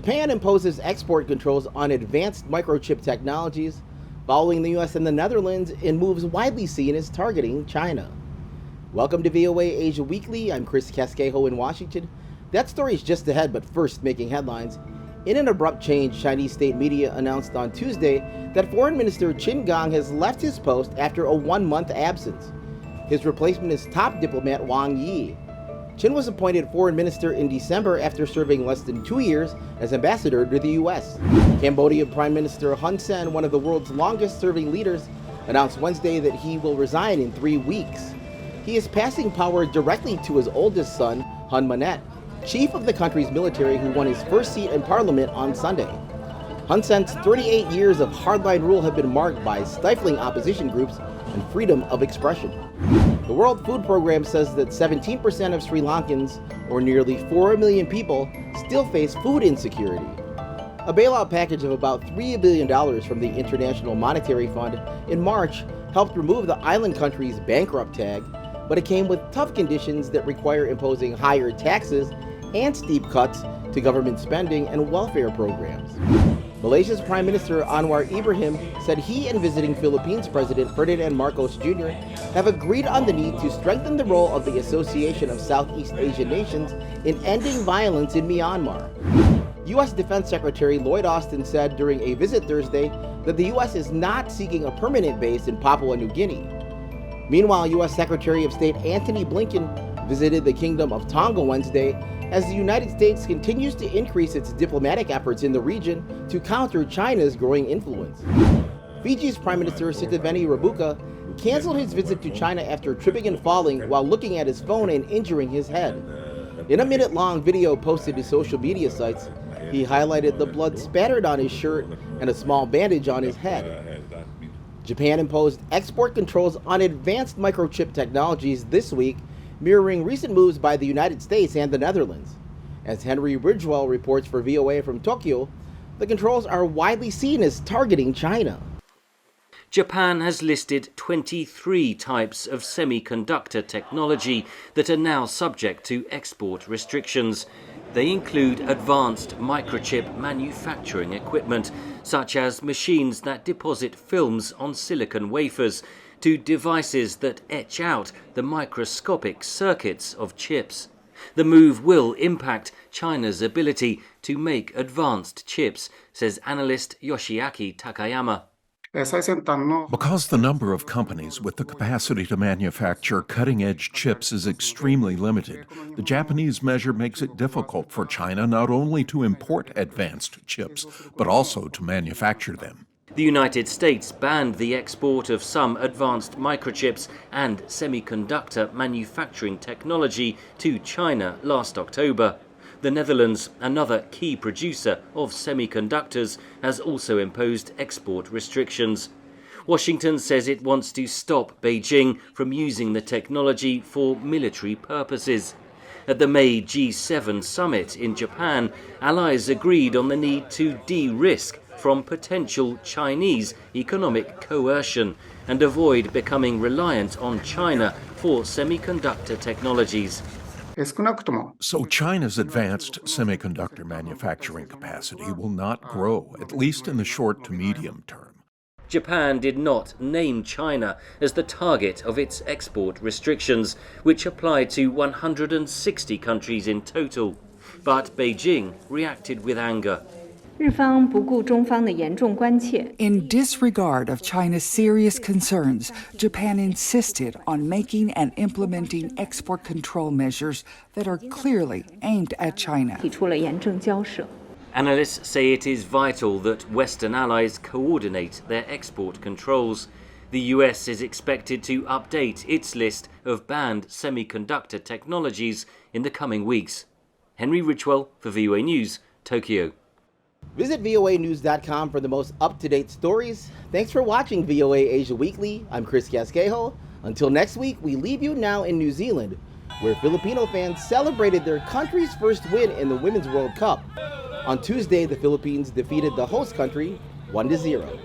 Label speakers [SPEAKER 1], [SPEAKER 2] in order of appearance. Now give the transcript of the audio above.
[SPEAKER 1] Japan imposes export controls on advanced microchip technologies, following the US and the Netherlands in moves widely seen as targeting China. Welcome to VOA Asia Weekly. I'm Chris Casquejo in Washington. That story is just ahead, but first making headlines. In an abrupt change, Chinese state media announced on Tuesday that Foreign Minister Qin Gang has left his post after a one-month absence. His replacement is top diplomat Wang Yi. Qin was appointed foreign minister in December after serving less than 2 years as ambassador to the U.S. Cambodia Prime Minister Hun Sen, one of the world's longest-serving leaders, announced Wednesday that he will resign in 3 weeks. He is passing power directly to his oldest son, Hun Manet, chief of the country's military, who won his first seat in parliament on Sunday. Hun Sen's 38 years of hardline rule have been marked by stifling opposition groups and freedom of expression. The World Food Program says that 17% of Sri Lankans, or nearly 4 million people, still face food insecurity. A bailout package of about $3 billion from the International Monetary Fund in March helped remove the island country's bankrupt tag, but it came with tough conditions that require imposing higher taxes and steep cuts to government spending and welfare programs. Malaysia's Prime Minister Anwar Ibrahim said he and visiting Philippines President Ferdinand Marcos Jr. have agreed on the need to strengthen the role of the Association of Southeast Asian Nations in ending violence in Myanmar. U.S. Defense Secretary Lloyd Austin said during a visit Thursday that the U.S. is not seeking a permanent base in Papua New Guinea. Meanwhile, U.S. Secretary of State Antony Blinken visited the Kingdom of Tonga Wednesday as the United States continues to increase its diplomatic efforts in the region to counter China's growing influence. Fiji's Prime Minister Sitiveni Rabuka canceled his visit to China after tripping and falling while looking at his phone and injuring his head. In a minute-long video posted to social media sites, he highlighted the blood spattered on his shirt and a small bandage on his head. Japan imposed export controls on advanced microchip technologies this week, mirroring recent moves by the United States and the Netherlands. As Henry Ridgewell reports for VOA from Tokyo, the controls are widely seen as targeting China.
[SPEAKER 2] Japan has listed 23 types of semiconductor technology that are now subject to export restrictions. They include advanced microchip manufacturing equipment, such as machines that deposit films on silicon wafers, to devices that etch out the microscopic circuits of chips. The move will impact China's ability to make advanced chips, says analyst Yoshiaki Takayama.
[SPEAKER 3] Because the number of companies with the capacity to manufacture cutting-edge chips is extremely limited, the Japanese measure makes it difficult for China not only to import advanced chips, but also to manufacture them.
[SPEAKER 2] The United States banned the export of some advanced microchips and semiconductor manufacturing technology to China last October. The Netherlands, another key producer of semiconductors, has also imposed export restrictions. Washington says it wants to stop Beijing from using the technology for military purposes. At the May G7 summit in Japan, allies agreed on the need to de-risk from potential Chinese economic coercion and avoid becoming reliant on China for semiconductor technologies.
[SPEAKER 3] So China's advanced semiconductor manufacturing capacity will not grow, at least in the short to medium term.
[SPEAKER 2] Japan did not name China as the target of its export restrictions, which apply to 160 countries in total. But Beijing reacted with anger.
[SPEAKER 4] In disregard of China's serious concerns, Japan insisted on making and implementing export control measures that are clearly aimed at China.
[SPEAKER 2] Analysts say it is vital that Western allies coordinate their export controls. The US is expected to update its list of banned semiconductor technologies in the coming weeks. Henry Ridgewell for VOA News, Tokyo.
[SPEAKER 1] Visit voanews.com for the most up-to-date stories. Thanks for watching VOA Asia Weekly. I'm Chris Casquejo. Until next week, we leave you now in New Zealand, where Filipino fans celebrated their country's first win in the Women's World Cup. On Tuesday, the Philippines defeated the host country 1-0.